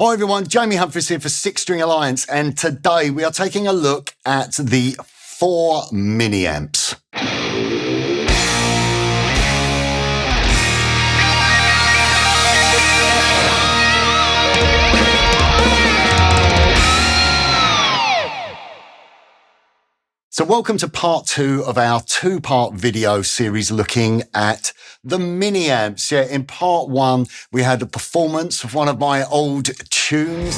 Hi everyone, Jamie Humphries here for Six String Alliance, and today we are taking a look at the 4 mini amps. So welcome to part 2 of our 2-part video series looking at the mini amps. Yeah, in part 1, we had a performance of one of my old tunes.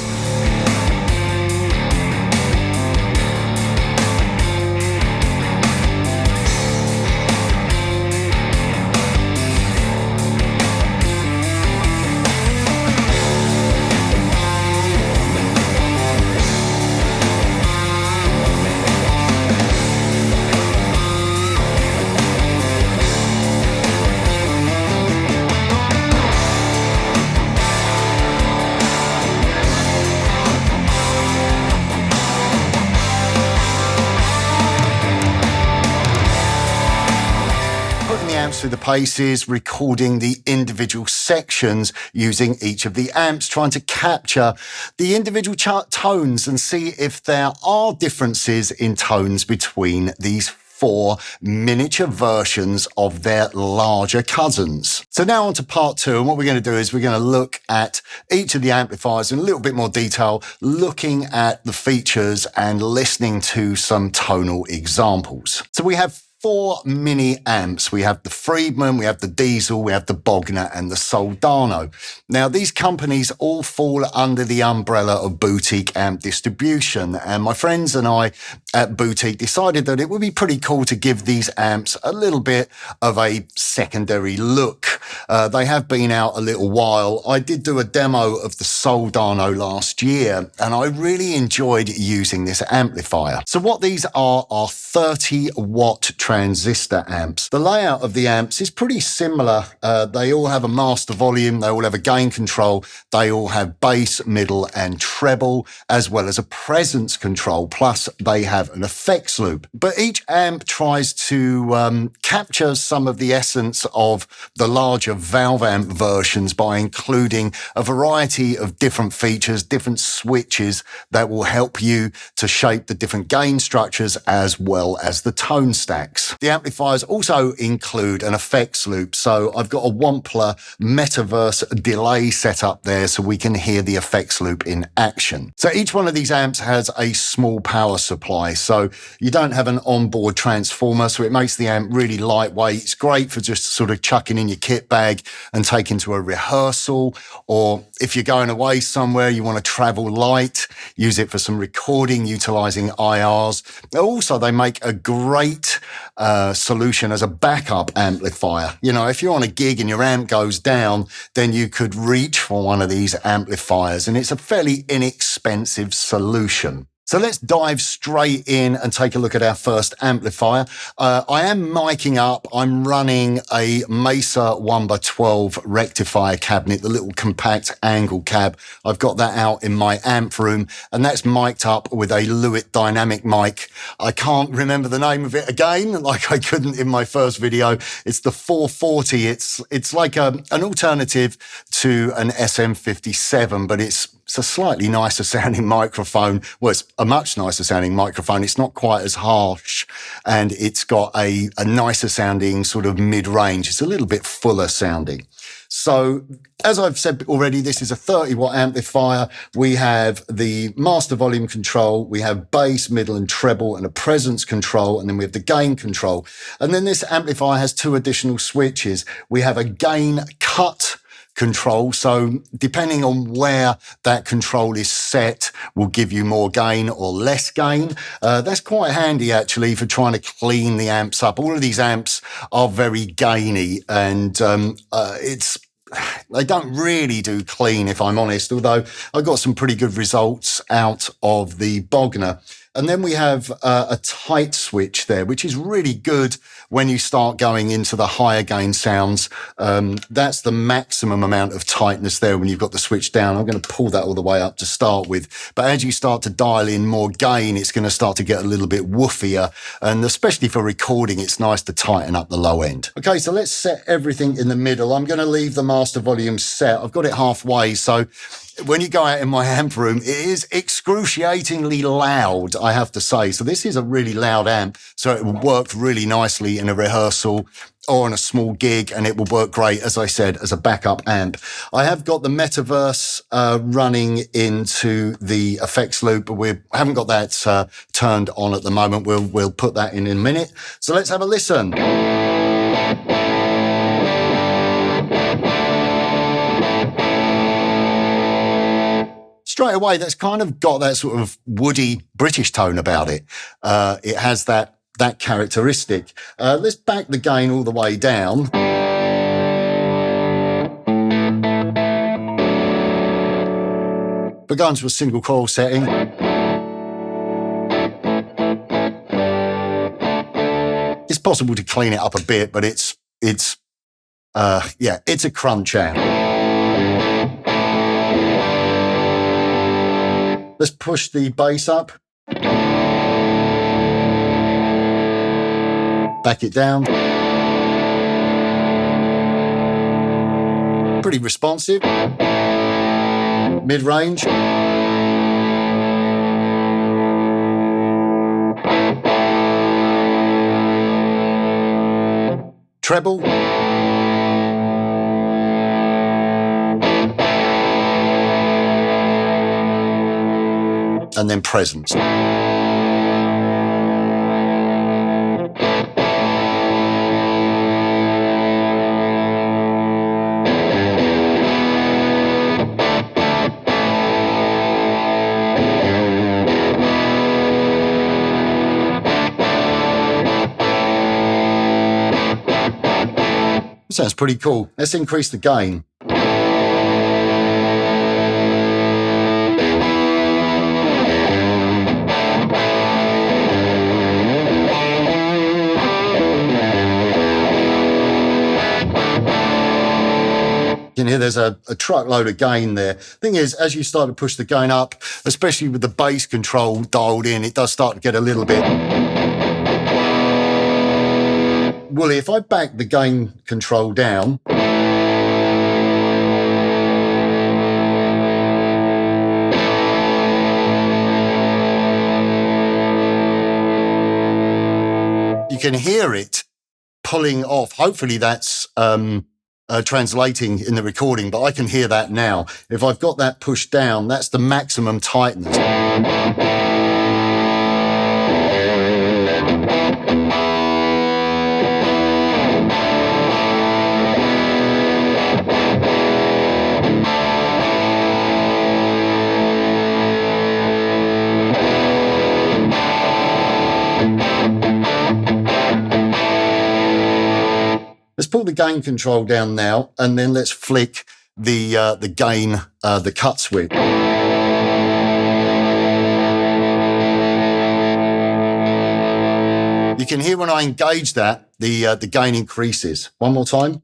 Through the paces, recording the individual sections using each of the amps, trying to capture the individual tones and see if there are differences in tones between these 4 miniature versions of their larger cousins. So now on to part 2, and what we're going to do is we're going to look at each of the amplifiers in a little bit more detail, looking at the features and listening to some tonal examples. So we have 4 mini amps. We have the Friedman, we have the Diezel, we have the Bogner and the Soldano. Now, these companies all fall under the umbrella of boutique amp distribution, and my friends and I at Boutique decided that it would be pretty cool to give these amps a little bit of a secondary look. They have been out a little while. I did do a demo of the Soldano last year, and I really enjoyed using this amplifier. So what these are 30-watt transistor amps. The layout of the amps is pretty similar. They all have a master volume, they all have a gain control, they all have bass, middle and treble, as well as a presence control, plus they have an effects loop. But each amp tries to capture some of the essence of the larger valve amp versions by including a variety of different features, different switches that will help you to shape the different gain structures as well as the tone stacks. The amplifiers also include an effects loop, so I've got a Wampler Metaverse delay set up there so we can hear the effects loop in action. So each one of these amps has a small power supply, so you don't have an onboard transformer, so it makes the amp really lightweight. It's great for just sort of chucking in your kit bag and taking to a rehearsal, or if you're going away somewhere, you want to travel light, use it for some recording, utilizing IRs. Also, they make a great solution as a backup amplifier. You know, if you're on a gig and your amp goes down, then you could reach for one of these amplifiers, and it's a fairly inexpensive solution. So let's dive straight in and take a look at our first amplifier. I am miking up. I'm running a Mesa 1x12 rectifier cabinet, the little compact angle cab. I've got that out in my amp room, and that's mic'd up with a Lewitt dynamic mic. I can't remember the name of it again, like I couldn't in my first video. It's the 440. It's like an alternative to an SM57, but it's a slightly nicer sounding microphone. Well, it's a much nicer sounding microphone. It's not quite as harsh, and it's got a nicer sounding sort of mid-range. It's a little bit fuller sounding. So as I've said already, this is a 30-watt amplifier. We have the master volume control, we have bass, middle and treble, and a presence control, and then we have the gain control. And then this amplifier has 2 additional switches. We have a gain cut control, so depending on where that control is set will give you more gain or less gain. That's quite handy actually for trying to clean the amps up. All of these amps are very gainy, and they don't really do clean, if I'm honest, although I got some pretty good results out of the Bogner. And then we have a tight switch there, which is really good when you start going into the higher gain sounds. That's the maximum amount of tightness there when you've got the switch down. I'm going to pull that all the way up to start with. But as you start to dial in more gain, it's going to start to get a little bit woofier. And especially for recording, it's nice to tighten up the low end. Okay, so let's set everything in the middle. I'm going to leave the master volume set. I've got it halfway, so when you go out in my amp room, it is excruciatingly loud, I have to say. So this is a really loud amp, so it will work really nicely in a rehearsal or on a small gig, and it will work great, as I said, as a backup amp. I have got the Metaverse running into the effects loop, but we haven't got that turned on at the moment. We'll put that in a minute. So let's have a listen. Straight away, that's kind of got that sort of woody British tone about it. It has that characteristic. Let's back the gain all the way down. We're going to a single coil setting. It's possible to clean it up a bit, but it's a crunch amp. Let's push the bass up. Back it down. Pretty responsive. Mid-range. Treble. And then presence. Sounds pretty cool. Let's increase the gain. You can hear there's a truckload of gain there. Thing is, as you start to push the gain up, especially with the bass control dialed in, it does start to get a little bit woolly. If I back the gain control down, you can hear it pulling off. Hopefully that's translating in the recording, but I can hear that now. If I've got that pushed down, that's the maximum tightness. Let's pull the gain control down now, and then let's flick the gain, the cut switch. You can hear when I engage that, the gain increases. One more time.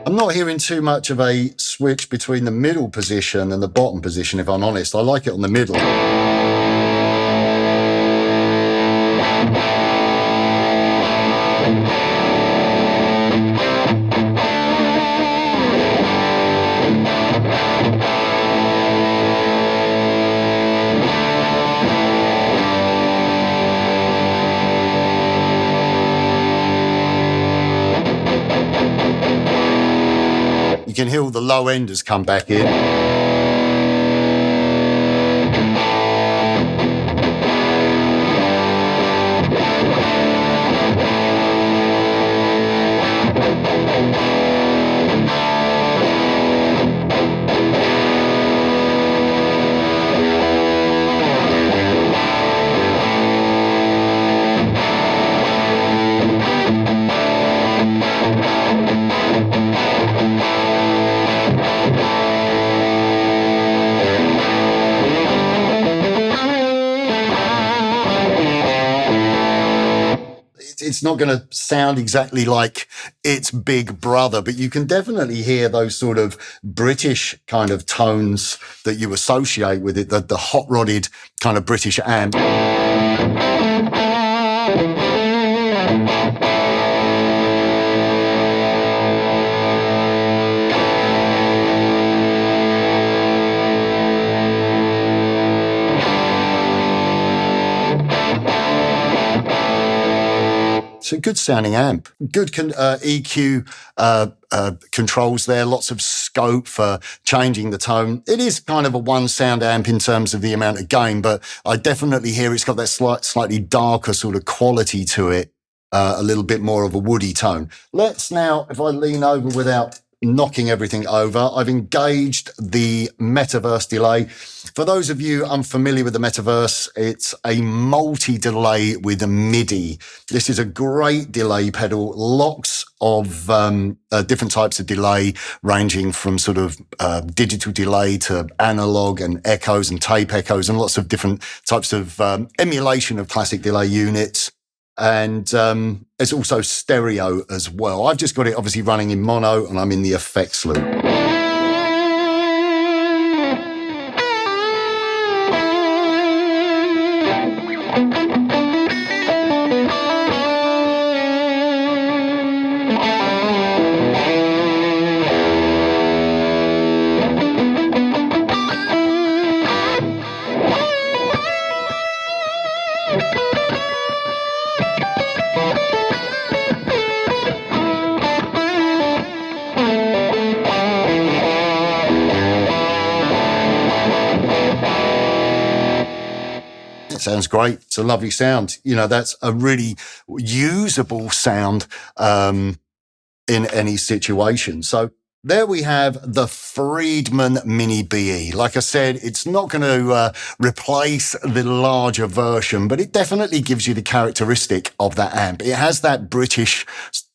I'm not hearing too much of a switch between the middle position and the bottom position, if I'm honest. I like it on the middle. You can hear all the low end has come back in. It's not going to sound exactly like its big brother, but you can definitely hear those sort of British kind of tones that you associate with it, the hot-rodded kind of British amp. It's a good sounding amp. Good EQ controls there, lots of scope for changing the tone. It is kind of a one sound amp in terms of the amount of gain, but I definitely hear it's got that slightly darker sort of quality to it, a little bit more of a woody tone. Let's now, if I lean over without knocking everything over, I've engaged the Metaverse delay. For those of you unfamiliar with the Metaverse, it's a multi-delay with a MIDI. This is a great delay pedal, lots of different types of delay, ranging from sort of digital delay to analog and echoes and tape echoes, and lots of different types of emulation of classic delay units. And it's also stereo as well. I've just got it obviously running in mono, and I'm in the effects loop. Sounds great. It's a lovely sound. You know, that's a really usable sound in any situation. So there we have the Friedman Mini BE. Like I said, it's not going to replace the larger version, but it definitely gives you the characteristic of that amp. It has that British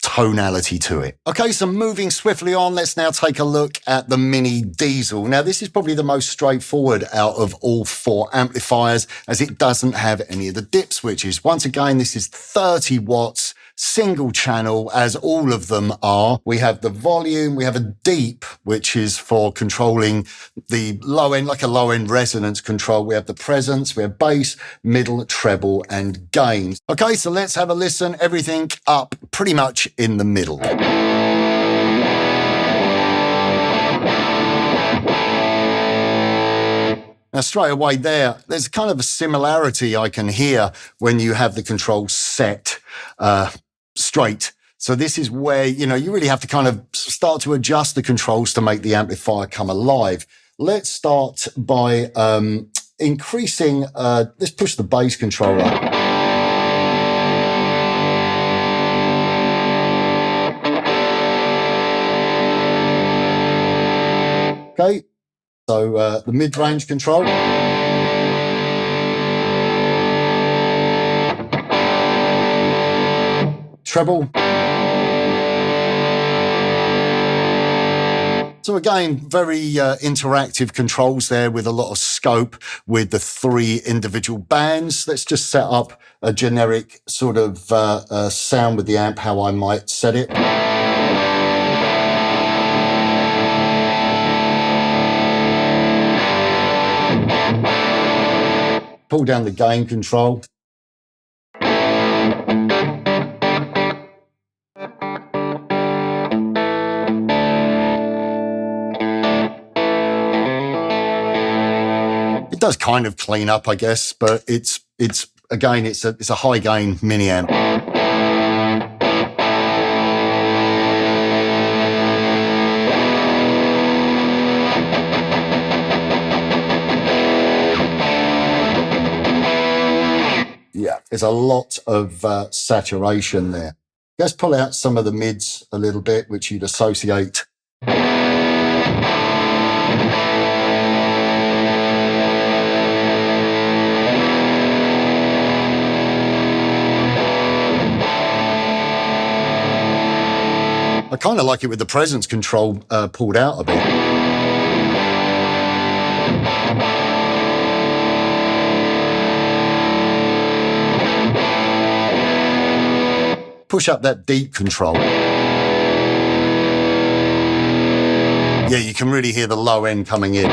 tonality to it. Okay, so moving swiftly on, let's now take a look at the Mini Diezel. Now, this is probably the most straightforward out of all four amplifiers, as it doesn't have any of the dip switches. Once again, this is 30 watts, single channel, as all of them are. We have the volume, we have a deep, which is for controlling the low end, like a low end resonance control. We have the presence, we have bass, middle, treble, and gain. Okay, so let's have a listen. Everything up pretty much in the middle. Now, straight away there's kind of a similarity I can hear when you have the controls set straight. So this is where, you know, you really have to kind of start to adjust the controls to make the amplifier come alive. Let's start by increasing, let's push the bass control up. Okay, so the mid-range control. Treble. So again, very interactive controls there with a lot of scope with the three individual bands. Let's just set up a generic sort of sound with the amp, how I might set it. Pull down the gain control. It does kind of clean up, I guess, but it's again, it's a high gain mini amp. Yeah, there's a lot of saturation there. Let's pull out some of the mids a little bit, which you'd associate. I kind of like it with the presence control pulled out a bit. Push up that deep control. Yeah, you can really hear the low end coming in.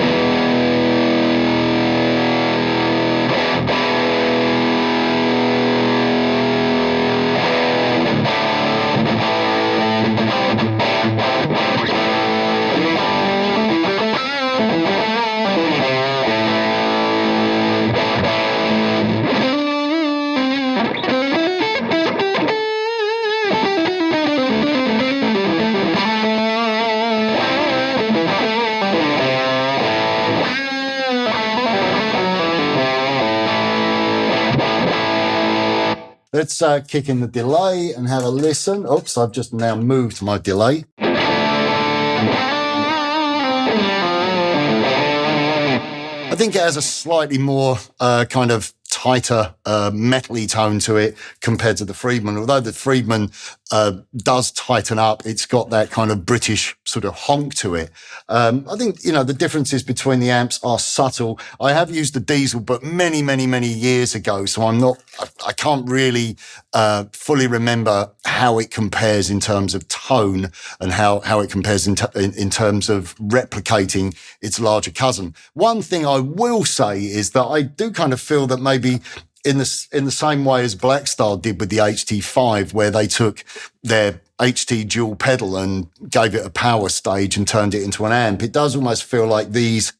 Let's kick in the delay and have a listen. Oops, I've just now moved my delay. I think it has a slightly more kind of tighter metal-y tone to it compared to the Friedman. Although the Friedman does tighten up, it's got that kind of British sort of honk to it. I think, you know, the differences between the amps are subtle. I have used the Diezel, but many, many, many years ago, so I can't really fully remember how it compares in terms of tone and how it compares in terms of replicating its larger cousin. One thing I will say is that I do kind of feel that maybe in the same way as Blackstar did with the HT5, where they took their HT dual pedal and gave it a power stage and turned it into an amp, it does almost feel like these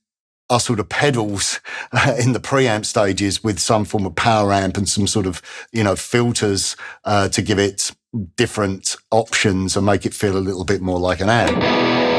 are sort of pedals in the preamp stages with some form of power amp and some sort of, you know, filters to give it different options and make it feel a little bit more like an amp.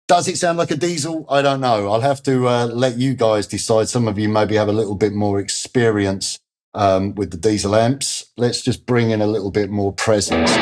Does it sound like a Diezel? I don't know. I'll have to let you guys decide. Some of you maybe have a little bit more experience with the Diezel amps. Let's just bring in a little bit more presence.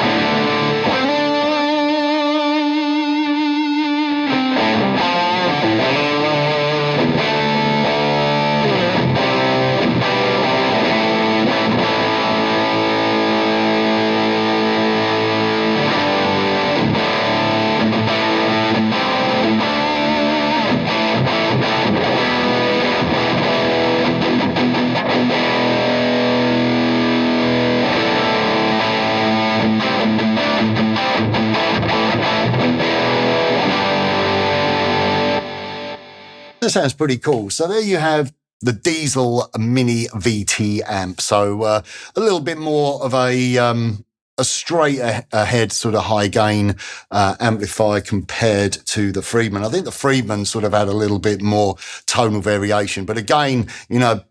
That sounds pretty cool. So there you have the Diezel Mini VT amp. So a little bit more of a straight ahead sort of high gain amplifier compared to the Friedman. I think the Friedman sort of had a little bit more tonal variation, but again, you know,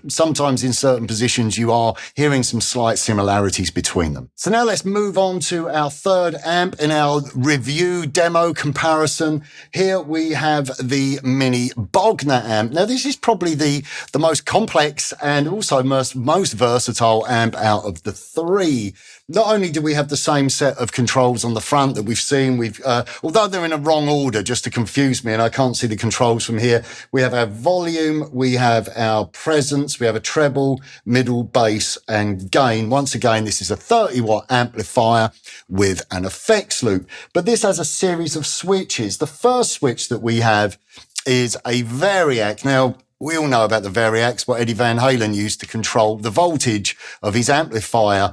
sometimes in certain positions you are hearing some slight similarities between them. So now let's move on to our third amp in our review demo comparison. Here we have the Mini Bogner amp. Now this is probably the most complex and also most versatile amp out of the three. Not only do we have the same set of controls on the front that we've seen, although they're in a wrong order just to confuse me and I can't see the controls from here, we have our volume, we have our presence, we have a treble, middle, bass and gain. Once again, this is a 30-watt amplifier with an effects loop, but this has a series of switches. The first switch that we have is a variac. Now, we all know about the variacs, what Eddie Van Halen used to control the voltage of his amplifier.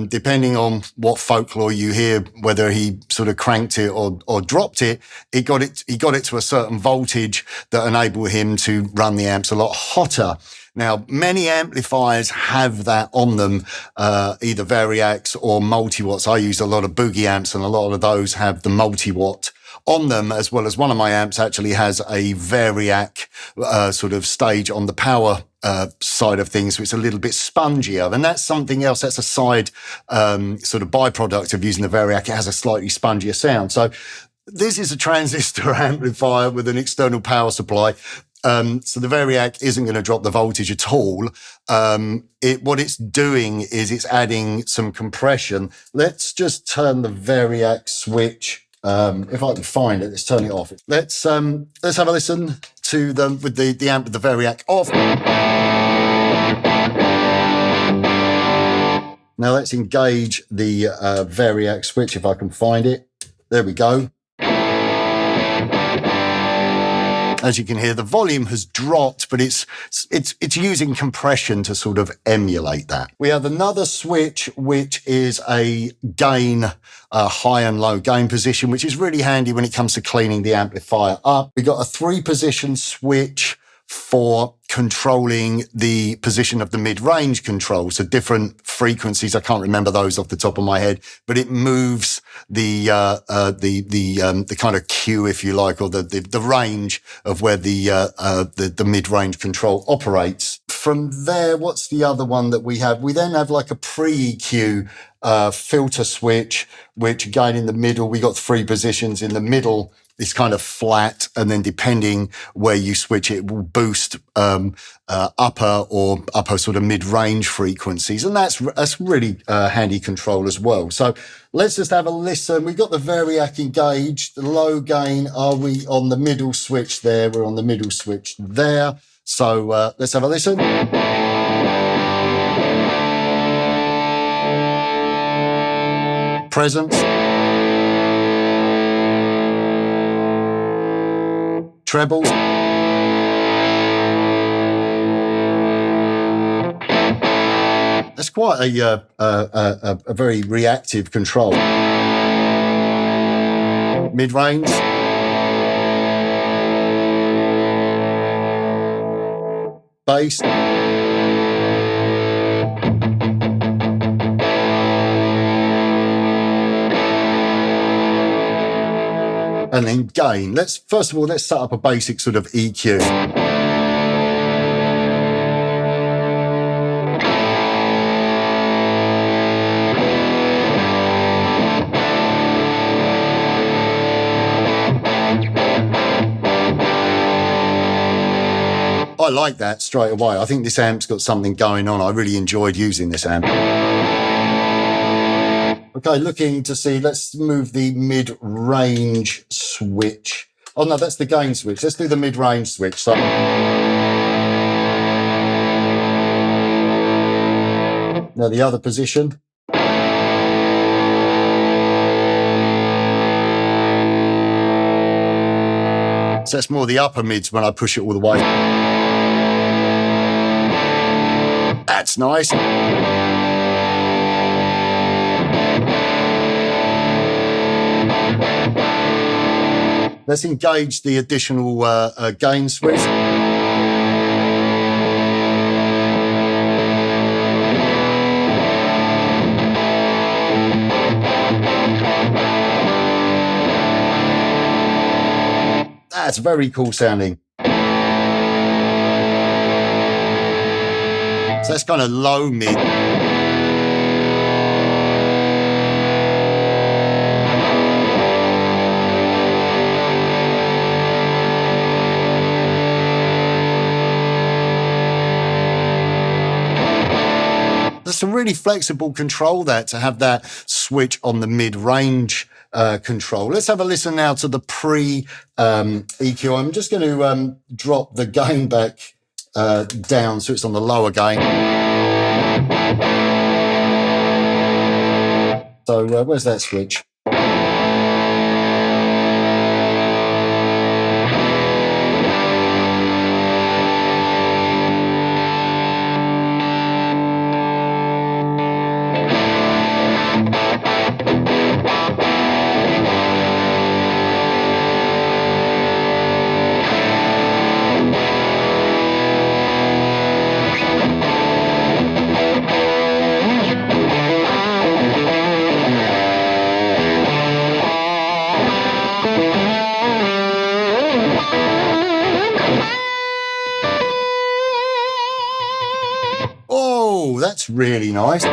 Depending on what folklore you hear, whether he sort of cranked it or dropped it, he got it to a certain voltage that enabled him to run the amps a lot hotter. Now, many amplifiers have that on them, either variacs or multi-watts. I use a lot of boogie amps and a lot of those have the multi-watt on them, as well as one of my amps actually has a variac sort of stage on the power side of things, so it's a little bit spongier. And that's something else, that's a side sort of byproduct of using the variac. It has a slightly spongier sound. So this is a transistor amplifier with an external power supply. So the variac isn't going to drop the voltage at all. What it's doing is it's adding some compression. Let's just turn the variac switch. If I can find it, let's turn it off. Let's have a listen to them with the amp with the variac off. Now let's engage the variac switch if I can find it. There we go. As you can hear, the volume has dropped, but it's using compression to sort of emulate that. We have another switch, which is a gain, high and low gain position, which is really handy when it comes to cleaning the amplifier up. We've got a 3-position switch for controlling the position of the mid-range control. So different frequencies. I can't remember those off the top of my head, but it moves the kind of cue, if you like, or the range of where the mid-range control operates. From there, what's the other one that we have? We then have like a pre-EQ filter switch, which again in the middle, we got 3 positions. In the middle, it's kind of flat, and then depending where you switch it, will boost upper sort of mid-range frequencies, and that's really handy control as well. So let's just have a listen. We've got the variac engaged, the low gain. Are we on the middle switch there? We're on the middle switch there. So let's have a listen. Presence. Trebles. That's quite a very reactive control. Mid-range. Bass. And then gain. First of all, let's set up a basic sort of EQ. I like that straight away. I think this amp's got something going on. I really enjoyed using this amp. Okay, looking to see, let's move the mid-range switch. Oh no, that's the gain switch. Let's do the mid-range switch. So now the other position. So that's more the upper mids when I push it all the way. That's nice. Let's engage the additional gain switch. That's very cool sounding. So that's kind of low mid. That's a really flexible control that, to have that switch on the mid-range control. Let's have a listen now to the pre-EQ. I'm just going to drop the gain back down so it's on the lower gain. So where's that switch? Oh, that's really nice.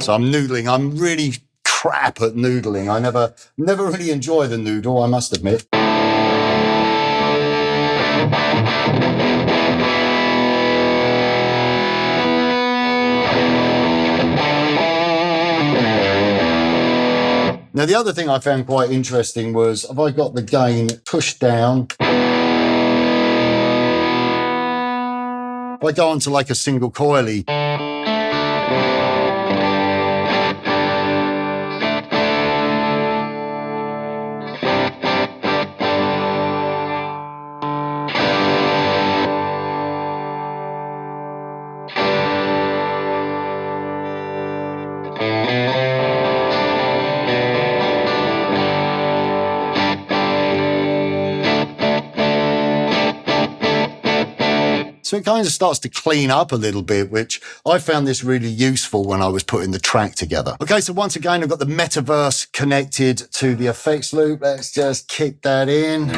So I'm noodling. I'm really crap at noodling. I never really enjoy the noodle, I must admit. Now, the other thing I found quite interesting was, have I got the gain pushed down? If I go onto like a single coily, so it kind of starts to clean up a little bit, which I found this really useful when I was putting the track together. Okay, so once again, I've got the Metaverse connected to the effects loop. Let's just kick that in.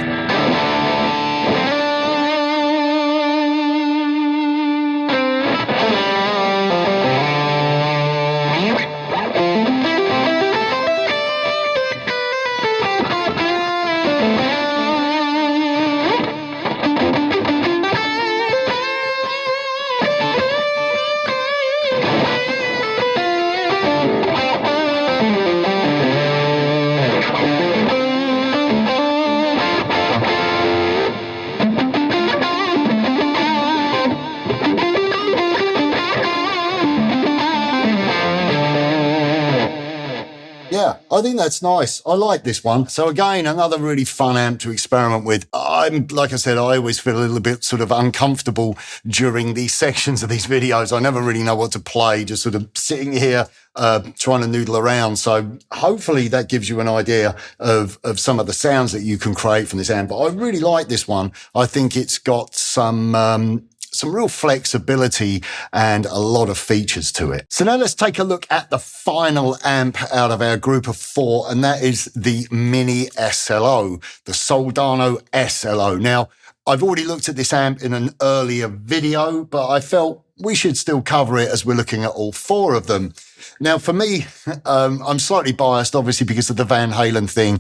Yeah, I think that's nice. I like this one. So again, another really fun amp to experiment with. Like I said, I always feel a little bit sort of uncomfortable during these sections of these videos. I never really know what to play, just sort of sitting here trying to noodle around. So hopefully that gives you an idea of some of the sounds that you can create from this amp. But I really like this one. I think it's got some real flexibility and a lot of features to it. So now let's take a look at the final amp out of our group of 4, and that is the Mini SLO, the Soldano SLO. Now, I've already looked at this amp in an earlier video, but I felt we should still cover it as we're looking at all 4 of them. Now, for me, I'm slightly biased, obviously, because of the Van Halen thing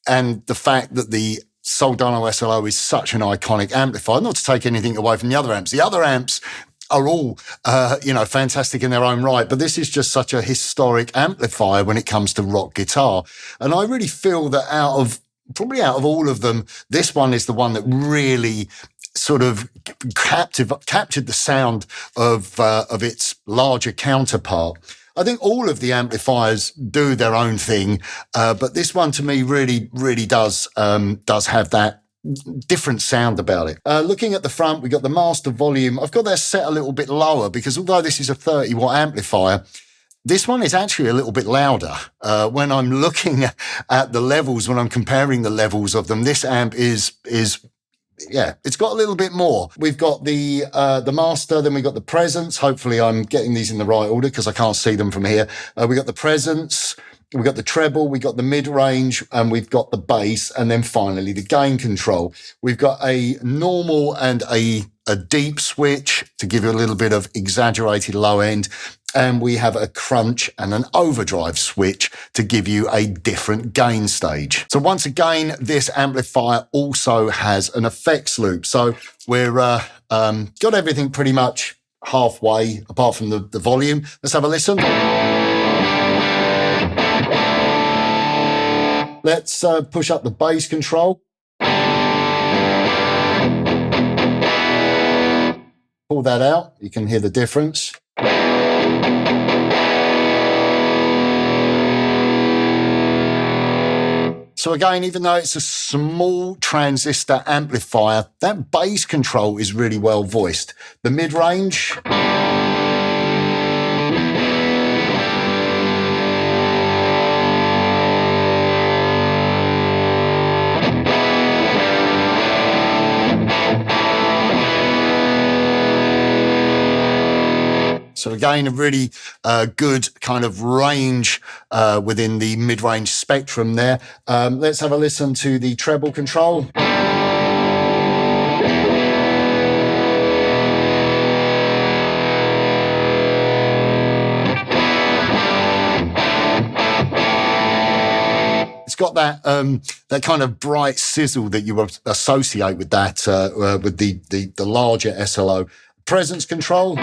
and the fact that the Soldano SLO is such an iconic amplifier, not to take anything away from the other amps. The other amps are all, fantastic in their own right, but this is just such a historic amplifier when it comes to rock guitar. And I really feel that out of all of them, this one is the one that really sort of captured the sound of its larger counterpart. I think all of the amplifiers do their own thing, but this one to me really, really does have that different sound about it. Looking at the front, we've got the master volume. I've got that set a little bit lower because although this is a 30-watt amplifier, this one is actually a little bit louder. When I'm looking at the levels, when I'm comparing the levels of them, this amp is it's got a little bit more. We've got the master, then we've got the presence. Hopefully I'm getting these in the right order because I can't see them from here. We've got the presence, we've got the treble, we've got the mid-range, and we've got the bass, and then finally the gain control. We've got a normal and a deep switch to give you a little bit of exaggerated low end. And we have a crunch and an overdrive switch to give you a different gain stage. So once again, this amplifier also has an effects loop. So we're got everything pretty much halfway, apart from the volume. Let's have a listen. Let's push up the bass control. Pull that out. You can hear the difference. So again, even though it's a small transistor amplifier, that bass control is really well voiced. The mid-range. So again, a really good kind of range within the mid-range spectrum there. Let's have a listen to the treble control. It's got that kind of bright sizzle that you would associate with that with the larger SLO. Presence control.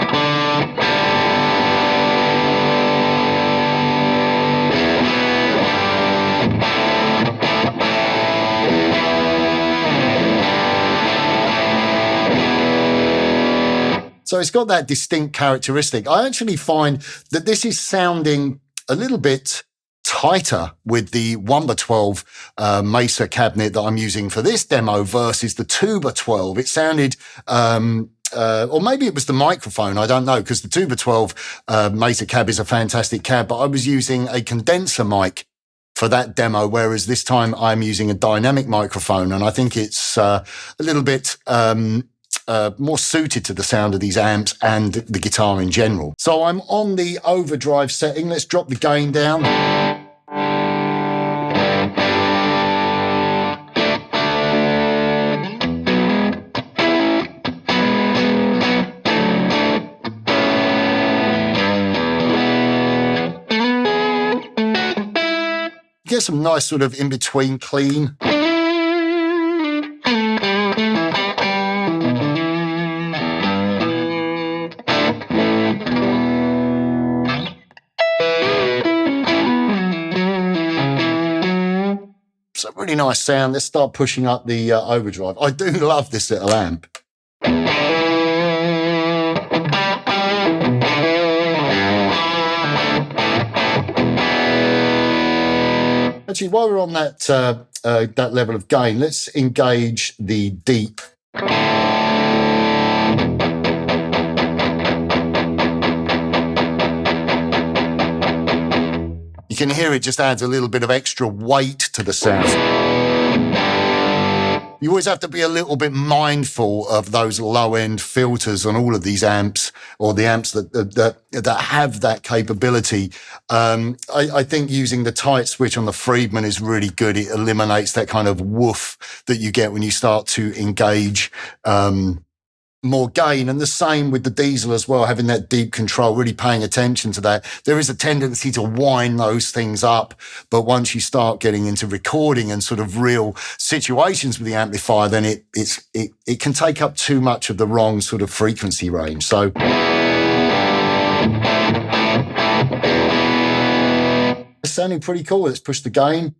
So it's got that distinct characteristic. I actually find that this is sounding a little bit tighter with the 1x12 Mesa cabinet that I'm using for this demo versus the 2x12. It sounded, or maybe it was the microphone, I don't know, because the 2x12 Mesa cab is a fantastic cab, but I was using a condenser mic for that demo, whereas this time I'm using a dynamic microphone, and I think it's a little bit more suited to the sound of these amps and the guitar in general. So I'm on the overdrive setting. Let's drop the gain down. Get some nice sort of in-between clean. It's a really nice sound. Let's start pushing up the overdrive. I do love this little amp. Actually, while we're on that level of gain, let's engage the deep. You can hear it just adds a little bit of extra weight to the sound. You always have to be a little bit mindful of those low-end filters on all of these amps, or the amps that have that capability. I think using the tight switch on the Friedman is really good. It eliminates that kind of woof that you get when you start to engage more gain. And the same with the Diezel as well, having that deep control, really paying attention to that. There is a tendency to wind those things up, but once you start getting into recording and sort of real situations with the amplifier, then it can take up too much of the wrong sort of frequency range. So it's sounding pretty cool. Let's push the gain.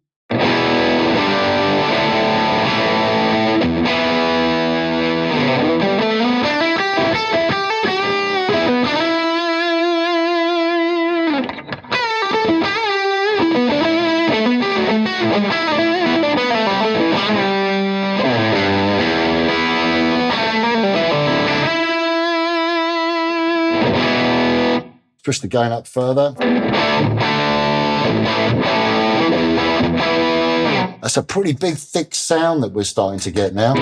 Push the gain up further. That's a pretty big, thick sound that we're starting to get now.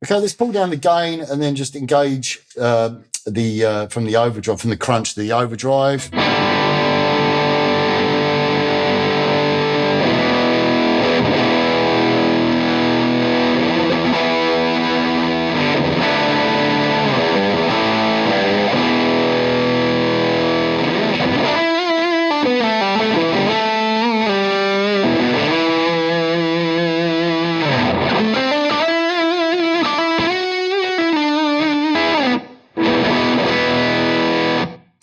Okay, let's pull down the gain and then just engage from the overdrive, from the crunch to the overdrive.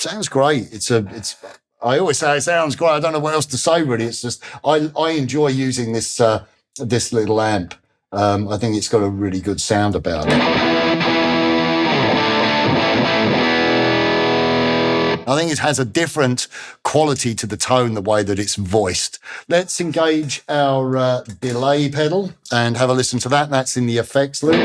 Sounds great. I always say it sounds great. I don't know what else to say really. It's just, I enjoy using this little amp. I think it's got a really good sound about it. I think it has a different quality to the tone, the way that it's voiced. Let's engage our delay pedal and have a listen to that. That's in the effects loop.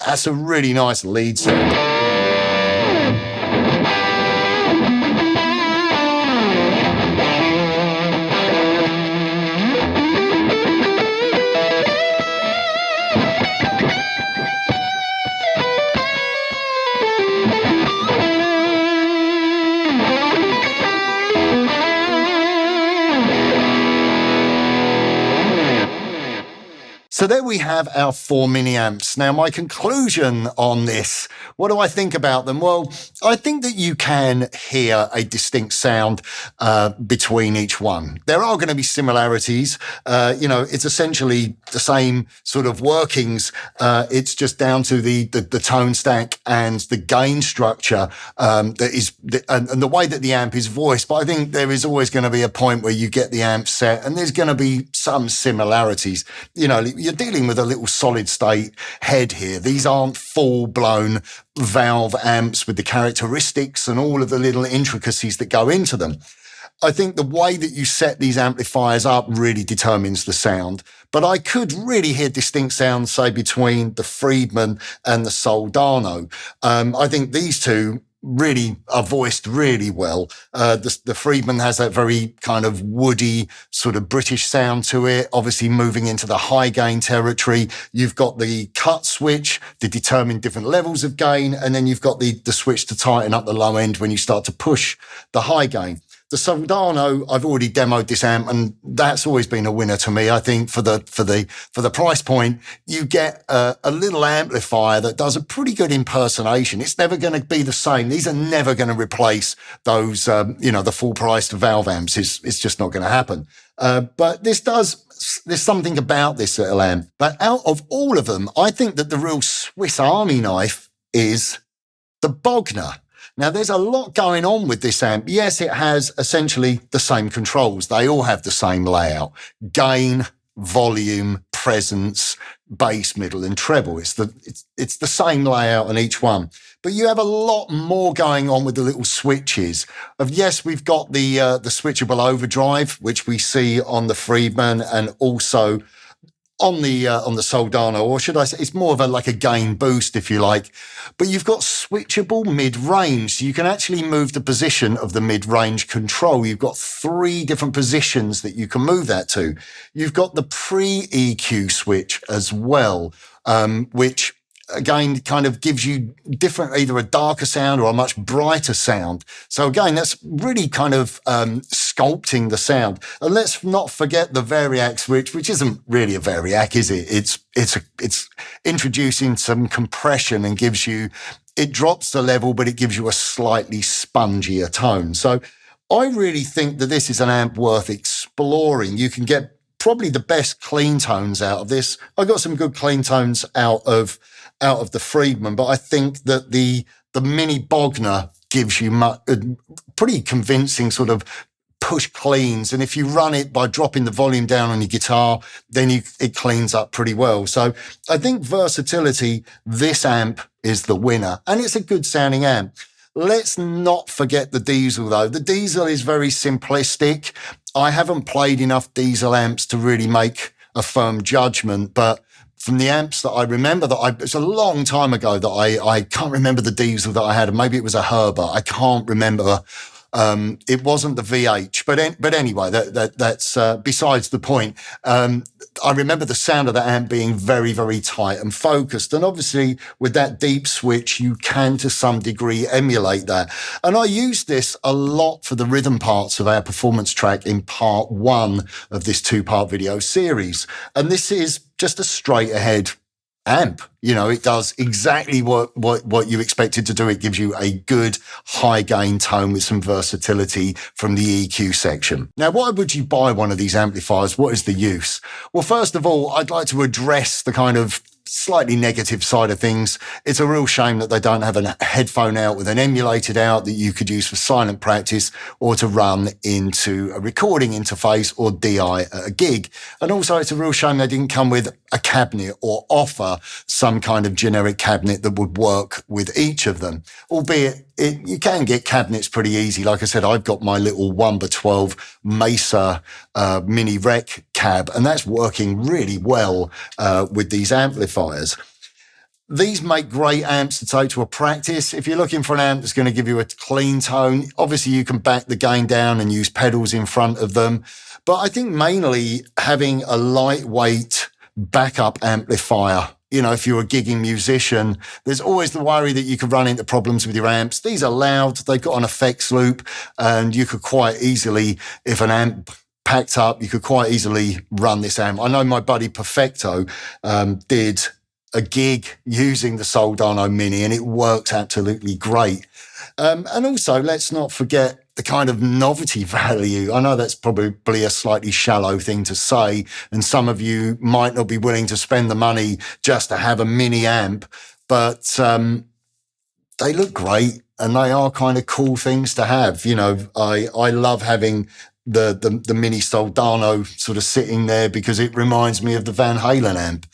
That's a really nice lead sound. So there we have our 4 mini amps. Now, my conclusion on this, what do I think about them? Well, I think that you can hear a distinct sound between each one. There are going to be similarities. It's essentially the same sort of workings. It's just down to the tone stack and the gain structure and the way that the amp is voiced. But I think there is always going to be a point where you get the amp set and there's going to be some similarities. You're dealing with a little solid state head here. These aren't full-blown valve amps with the characteristics and all of the little intricacies that go into them. I think the way that you set these amplifiers up really determines the sound. But I could really hear distinct sounds, say, between the Friedman and the Soldano. I think these two really are voiced really well. The Friedman has that very kind of woody sort of British sound to it, obviously moving into the high gain territory. You've got the cut switch to determine different levels of gain, and then you've got the switch to tighten up the low end when you start to push the high gain. The Soldano, I've already demoed this amp, and that's always been a winner to me. I think for the price point, you get a little amplifier that does a pretty good impersonation. It's never going to be the same. These are never going to replace those, the full priced valve amps. It's just not going to happen. But there's something about this little amp. But out of all of them, I think that the real Swiss Army knife is the Bogner. Now, there's a lot going on with this amp. Yes, it has essentially the same controls. They all have the same layout. Gain, volume, presence, bass, middle, and treble. It's the same layout on each one. But you have a lot more going on with the little switches. Yes, we've got the switchable overdrive, which we see on the Friedman and also on the Soldano, or should I say, it's more of like a gain boost, if you like. But you've got switchable mid-range, so you can actually move the position of the mid-range control. You've got 3 different positions that you can move that to. You've got the pre-EQ switch as well, which again kind of gives you different, either a darker sound or a much brighter sound. So again, that's really kind of sculpting the sound. And let's not forget the variac switch, which isn't really a variac, is it? It's introducing some compression and it drops the level, but it gives you a slightly spongier tone. So I really think that this is an amp worth exploring. You can get probably the best clean tones out of this. I got some good clean tones out of the Friedman, but I think that the Mini Bogner gives you pretty convincing sort of push cleans. And if you run it by dropping the volume down on your guitar, then it cleans up pretty well. So I think versatility, this amp is the winner, and it's a good sounding amp. Let's not forget the Diezel though. The Diezel is very simplistic. I haven't played enough Diezel amps to really make a firm judgment, but from the amps that I remember it's a long time ago that I can't remember the Diezel that I had. Maybe it was a Herbert. I can't remember. It wasn't the VH, but anyway, that's besides the point. I remember the sound of that amp being very, very tight and focused. And obviously with that deep switch, you can to some degree emulate that. And I used this a lot for the rhythm parts of our performance track in part 1 of this 2-part video series. And this is just a straight ahead amp. It does exactly what you expect it to do. It gives you a good high gain tone with some versatility from the EQ section. Now, why would you buy one of these amplifiers? What is the use? Well, first of all, I'd like to address the kind of slightly negative side of things. It's a real shame that they don't have a headphone out with an emulated out that you could use for silent practice or to run into a recording interface or DI at a gig. And also it's a real shame they didn't come with a cabinet or offer some kind of generic cabinet that would work with each of them. Albeit you can get cabinets pretty easy. Like I said, I've got my little 1x12 Mesa Mini Rec cab, and that's working really well with these amplifiers. These make great amps to take to a practice. If you're looking for an amp that's going to give you a clean tone, obviously you can back the gain down and use pedals in front of them. But I think mainly having a lightweight backup amplifier, if you're a gigging musician, there's always the worry that you could run into problems with your amps. These are loud, they've got an effects loop, and you could quite easily, if an amp packed up, you could quite easily run this amp. I know my buddy Perfecto did a gig using the Soldano Mini, and it works absolutely great. And also, let's not forget the kind of novelty value. I know that's probably a slightly shallow thing to say, and some of you might not be willing to spend the money just to have a mini amp, but they look great and they are kind of cool things to have. You know, I love having the Mini Soldano sort of sitting there because it reminds me of the Van Halen amp.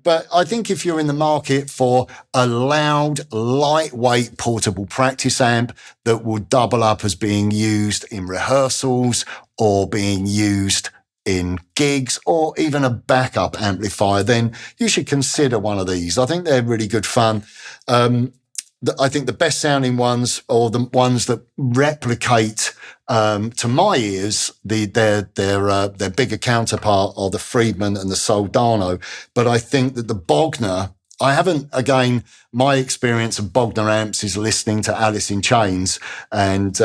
But I think if you're in the market for a loud, lightweight, portable practice amp that will double up as being used in rehearsals or being used in gigs or even a backup amplifier, then you should consider one of these. I think they're really good fun. I think the best sounding ones, or the ones that replicate, to my ears, their bigger counterpart are the Friedman and the Soldano. But I think that the Bogner, my experience of Bogner amps is listening to Alice in Chains, and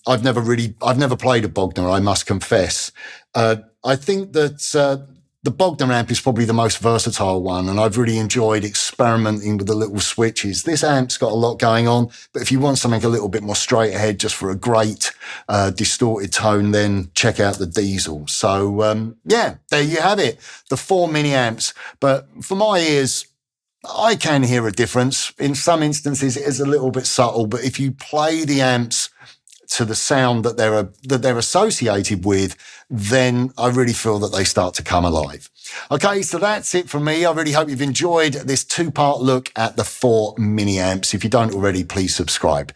I've never played a Bogner, I must confess. I think that the Bogner amp is probably the most versatile one, and I've really enjoyed experimenting with the little switches. This amp's got a lot going on, but if you want something a little bit more straight ahead just for a great distorted tone, then check out the Diezel. So, yeah, there you have it, the 4 mini amps. But for my ears, I can hear a difference. In some instances, it is a little bit subtle, but if you play the amps to the sound that they're associated with, then I really feel that they start to come alive. Okay, so that's it from me. I really hope you've enjoyed this 2-part look at the 4 mini amps. If you don't already, please subscribe.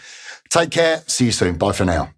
Take care. See you soon. Bye for now.